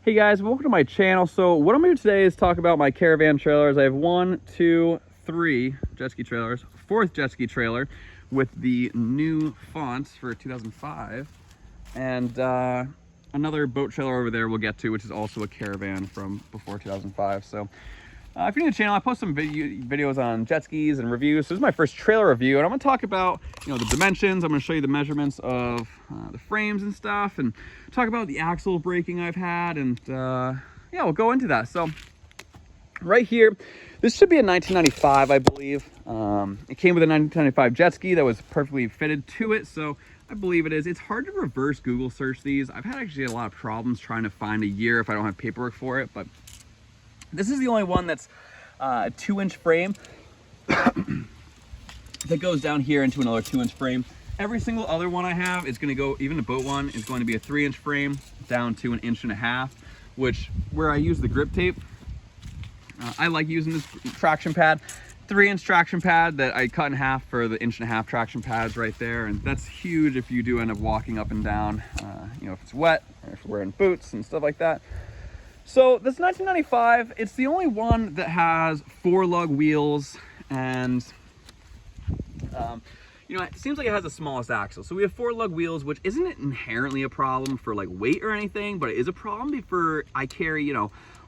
Hey guys, welcome to my channel. So what I'm here today is talk about my Karavan trailers. I have 1, 2, 3 jet ski trailers, 4th jet ski trailer with the new fonts for 2005, and another boat trailer over there we'll get to, which is also a Karavan from before 2005. So if you're new to the channel, I post some videos on jet skis and reviews. So this is my first trailer review, and I'm going to talk about, the dimensions. I'm going to show you the measurements of the frames and stuff, and talk about the axle braking I've had, and yeah, we'll go into that. So right here, this should be a 1995, I believe. It came with a 1995 jet ski that was perfectly fitted to it, so I believe it is. It's hard to reverse Google search these. I've had actually a lot of problems trying to find a year if I don't have paperwork for it, but this is the only one that's a 2-inch frame that goes down here into another 2-inch frame. Every single other one I have is going to go, even the boat one, is going to be a 3-inch frame down to 1.5 inches, which where I use the grip tape, I like using this traction pad, 3-inch traction pad that I cut in half for the 1.5 inch traction pads right there. And that's huge if you do end up walking up and down, if it's wet or if you're wearing boots and stuff like that. So this 1995, it's the only one that has 4-lug wheels, and it seems like it has the smallest axle. So we have 4-lug wheels, which isn't inherently a problem for like weight or anything, but it is a problem for I carry,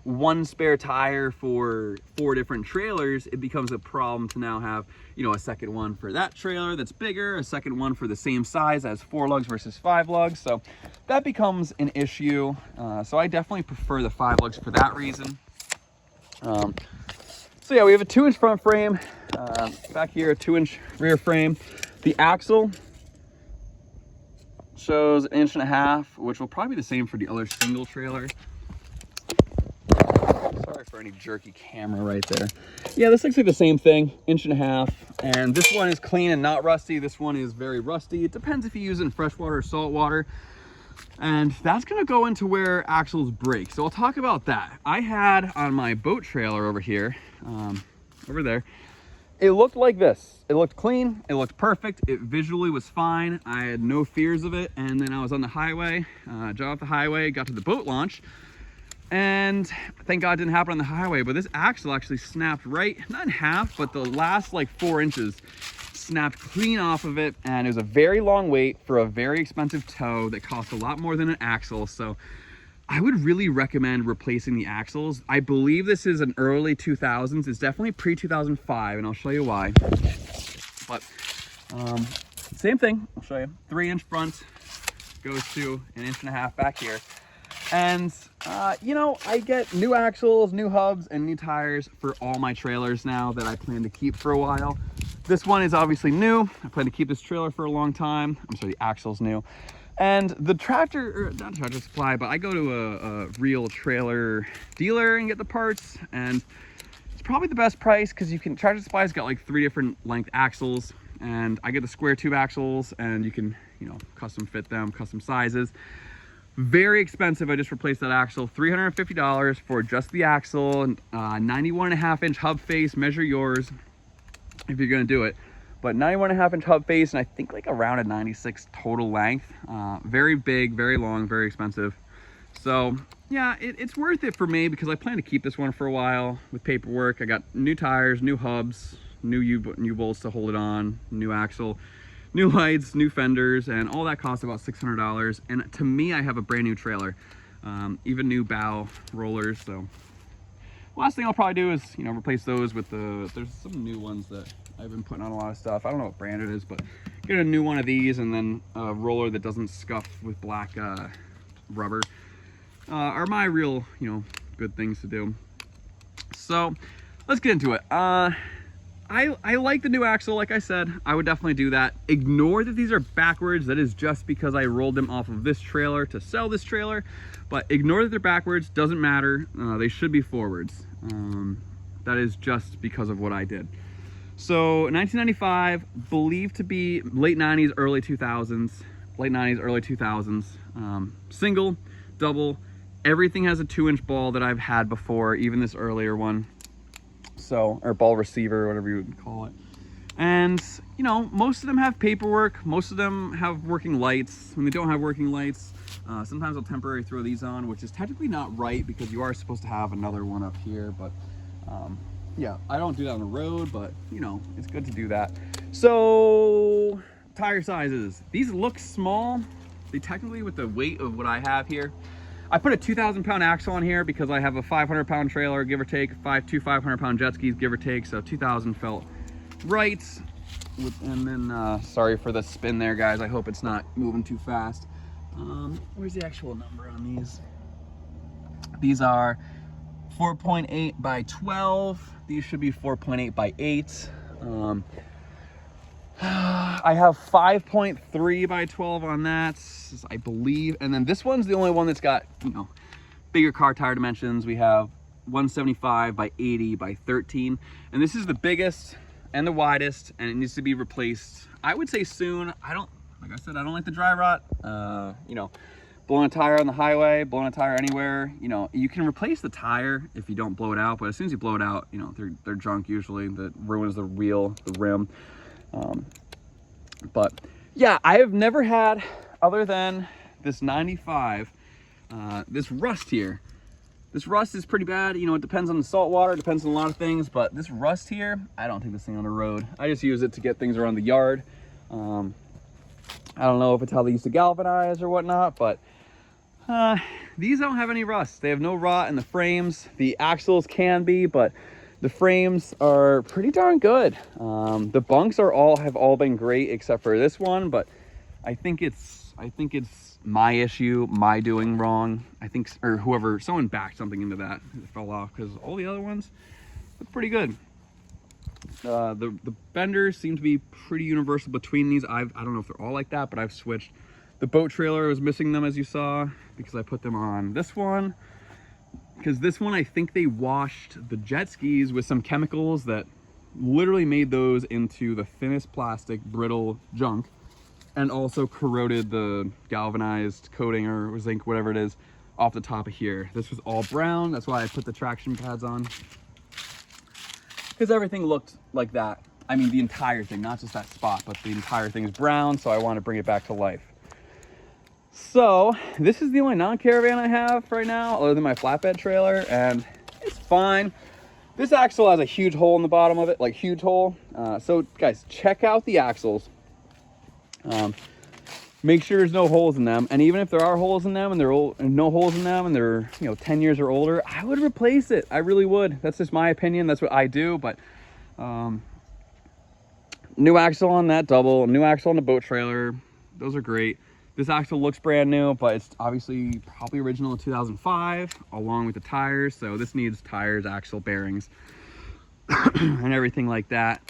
one spare tire for 4 different trailers. It becomes a problem to now have, a second one for that trailer that's bigger, a second one for the same size as 4 lugs versus 5 lugs. So that becomes an issue. So I definitely prefer the 5 lugs for that reason. So yeah, we have a 2-inch front frame, back here, a 2-inch rear frame. The axle shows 1.5 inches, which will probably be the same for the other single trailer. Sorry for any jerky camera right there. Yeah, this looks like the same thing, 1.5 inches. And this one is clean and not rusty. This one is very rusty. It depends if you use it in freshwater or saltwater. And that's gonna go into where axles break. So I'll talk about that. I had on my boat trailer over here, over there, it looked like this. It looked clean, it looked perfect, it visually was fine. I had no fears of it. And then I was on the highway, drove off the highway, got to the boat launch, and thank God it didn't happen on the highway, but this axle actually snapped right, not in half, but the last like 4 inches snapped clean off of it. And it was a very long wait for a very expensive tow that cost a lot more than an axle. So I would really recommend replacing the axles. I believe this is an early 2000s. It's definitely pre-2005, and I'll show you why. But same thing, I'll show you. 3-inch front goes to 1.5 inches back here. And, I get new axles, new hubs, and new tires for all my trailers now that I plan to keep for a while. This one is obviously new. I plan to keep this trailer for a long time. I'm sorry, the axle's new. And the tractor, or not Tractor Supply, but I go to a real trailer dealer and get the parts. And it's probably the best price because Tractor Supply's got like 3 different length axles. And I get the square tube axles, and you can, custom fit them, custom sizes. Very expensive. I just replaced that axle, $350 for just the axle, and 91.5-inch hub face. Measure yours if you're going to do it, but 91.5-inch hub face, and I think like around a 96 total length. Very big, very long, very expensive. So yeah, it's worth it for me because I plan to keep this one for a while with paperwork. I got new tires, new hubs, new U-bolts to hold it on, new axle, new lights, new fenders, and all that costs about $600. And to me, I have a brand new trailer, even new bow rollers. So last thing I'll probably do is, replace those with there's some new ones that I've been putting on a lot of stuff. I don't know what brand it is, but get a new one of these, and then a roller that doesn't scuff with black rubber are my real, good things to do. So let's get into it. I like the new axle. Like I said, I would definitely do that. Ignore that these are backwards. That is just because I rolled them off of this trailer to sell this trailer. But ignore that they're backwards. Doesn't matter. They should be forwards. That is just because of what I did. So 1995, believed to be late 90s, early 2000s. Late 90s, early 2000s. Single, double. Everything has a 2-inch ball that I've had before, even this earlier one. So, or ball receiver, whatever you would call it. And, most of them have paperwork. Most of them have working lights. When they don't have working lights, Sometimes I'll temporarily throw these on, which is technically not right because you are supposed to have another one up here, but yeah, I don't do that on the road, but you know, it's good to do that. So tire sizes, these look small. They technically, with the weight of what I have here, I put a 2,000 pound axle on here because I have a 500 pound trailer, give or take, two 500 pound jet skis, give or take. So 2,000 felt right. And then, sorry for the spin there, guys. I hope it's not moving too fast. Where's the actual number on these? These are 4.8 by 12. These should be 4.8 by 8. I have 5.3 by 12 on that, I believe. And then this one's the only one that's got, you know, bigger car tire dimensions. We have 175 by 80 by 13. And this is the biggest and the widest, and it needs to be replaced, I would say soon. Like I said, I don't like the dry rot. You know, blowing a tire on the highway, blowing a tire anywhere, you know, you can replace the tire if you don't blow it out, but as soon as you blow it out, you know, they're junk usually. That ruins the wheel, the rim. But yeah, I have never had, other than this 95, this rust here. This rust is pretty bad. You know, it depends on the salt water, it depends on a lot of things, but this rust here, I don't take this thing on the road. I just use it to get things around the yard. I don't know if it's how they used to galvanize or whatnot, but these don't have any rust. They have no rot in the frames. The axles can be, but the frames are pretty darn good. The bunks have all been great except for this one, but I think it's my issue, my doing wrong. I think, or someone backed something into that, it fell off, because all the other ones look pretty good. The benders seem to be pretty universal between these. I don't know if they're all like that, but I've switched. The boat trailer was missing them, as you saw, because I put them on this one. Because this one, I think they washed the jet skis with some chemicals that literally made those into the thinnest plastic, brittle junk, and also corroded the galvanized coating or zinc, whatever it is, off the top of here. This was all brown. That's why I put the traction pads on, because everything looked like that. I mean, the entire thing, not just that spot, but the entire thing is brown, so I want to bring it back to life. So this is the only non-Caravan I have right now, other than my flatbed trailer, and it's fine. This axle has a huge hole in the bottom of it, like huge hole. So guys, check out the axles. Make sure there's no holes in them, and even if there are holes in them and no holes in them and they're, you know, 10 years or older, I would replace it. I really would. That's just my opinion. That's what I do. But new axle on that double, new axle on the boat trailer, those are great. This axle looks brand new, but it's obviously probably original in 2005, along with the tires. So this needs tires, axle, bearings, and everything like that.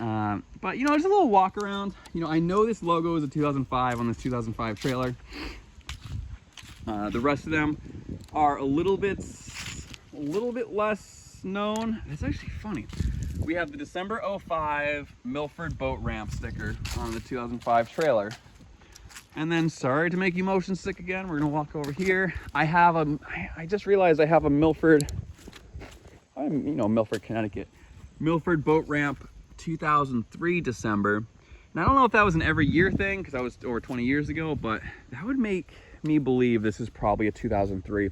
But, you know, just a little walk around. You know, I know this logo is a 2005 on this 2005 trailer. The rest of them are a little bit less known. It's actually funny. We have the December 05 Milford boat ramp sticker on the 2005 trailer. And then, sorry to make you motion sick again, we're gonna walk over here. I just realized I have a Milford, Milford, Connecticut. Milford boat ramp 2003 December. And I don't know if that was an every year thing, because that was over 20 years ago, but that would make me believe this is probably a 2003.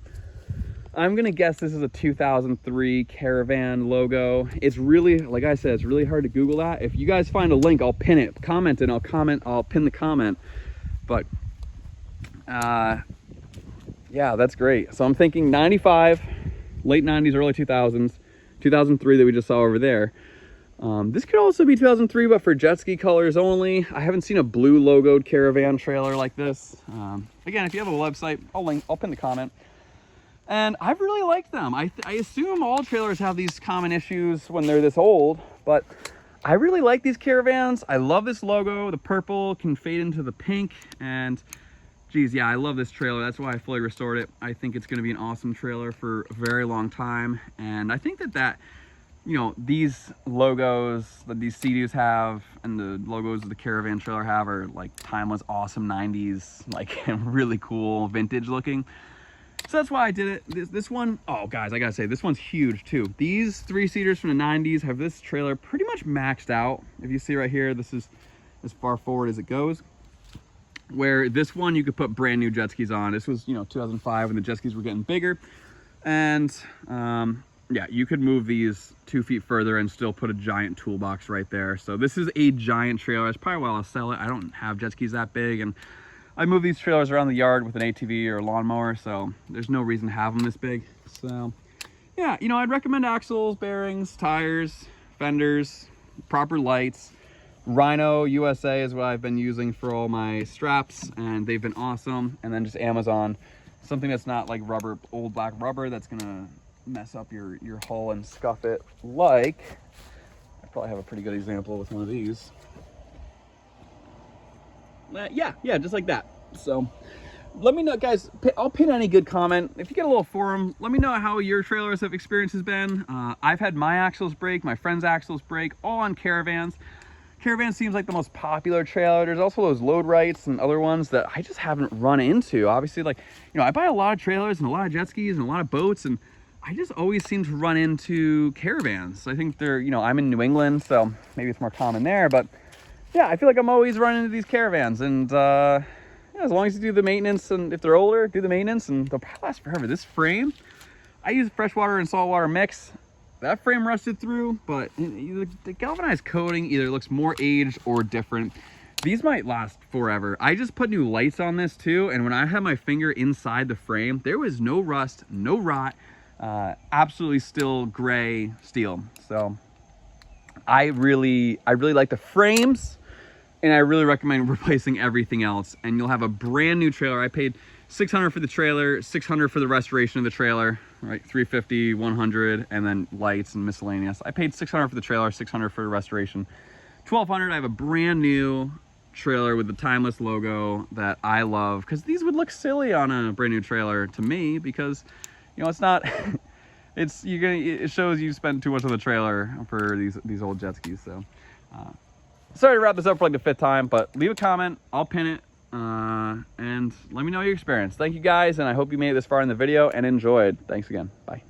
I'm gonna guess this is a 2003 Caravan logo. It's really, like I said, it's really hard to Google that. If you guys find a link, I'll pin it. Comment and I'll pin the comment. But yeah, that's great. So I'm thinking 95, late 90s, early 2000s, 2003 that we just saw over there. This could also be 2003, but for jet ski colors only. I haven't seen a blue logoed Caravan trailer like this. Again, if you have a website, I'll pin the comment. And I've really liked them. I assume all trailers have these common issues when they're this old, but I really like these Caravans. I love this logo. The purple can fade into the pink, and geez, yeah, I love this trailer. That's why I fully restored it. I think it's gonna be an awesome trailer for a very long time. And I think that, you know, these logos that these Sea-Doos have and the logos of the Caravan trailer have are like timeless, awesome 90s, like really cool, vintage looking. So that's why I did it. This one, oh guys, I gotta say, this one's huge too. These 3-seaters from the 90s have this trailer pretty much maxed out. If you see right here, this is as far forward as it goes. where this one you could put brand new jet skis on. This was, you know, 2005 when the jet skis were getting bigger. And yeah, you could move these 2 feet further and still put a giant toolbox right there. So this is a giant trailer. That's probably why I'll sell it. I don't have jet skis that big, and I move these trailers around the yard with an ATV or a lawnmower, so there's no reason to have them this big. So yeah, you know, I'd recommend axles, bearings, tires, fenders, proper lights. Rhino USA is what I've been using for all my straps, and they've been awesome. And then just Amazon, something that's not like rubber, old black rubber that's gonna mess up your hull and scuff it. Like, I probably have a pretty good example with one of these. Yeah, just like that. So let me know, guys. I'll pin any good comment. If you get a little forum, let me know how your trailers have experiences been. I've had my axles break, my friend's axles break, all on Caravans. Caravan seems like the most popular trailer. There's also those load rights and other ones that I just haven't run into. Obviously, like, you know, I buy a lot of trailers and a lot of jet skis and a lot of boats, and I just always seem to run into Caravans. I think they're, you know, I'm in New England, so maybe it's more common there, but yeah, I feel like I'm always running into these Caravans. And yeah, as long as you do the maintenance, and if they're older, do the maintenance, and they'll probably last forever. This frame, I use freshwater and saltwater mix. That frame rusted through, but the galvanized coating either looks more aged or different. These might last forever. I just put new lights on this too, and when I had my finger inside the frame, there was no rust, no rot, absolutely still gray steel. So I really like the frames, and I really recommend replacing everything else, and you'll have a brand new trailer. I paid $600 for the trailer, $600 for the restoration of the trailer, right? $350, $100, and then lights and miscellaneous. I paid $600 for the trailer, $600 for the restoration. $1,200, I have a brand new trailer with the Timeless logo that I love, because these would look silly on a brand new trailer to me, because, you know, it's not, it shows you spend too much on the trailer for these old jet skis. So sorry to wrap this up for like the 5th time, but leave a comment, I'll pin it. And let me know your experience. Thank you guys, and I hope you made it this far in the video and enjoyed. Thanks again. Bye.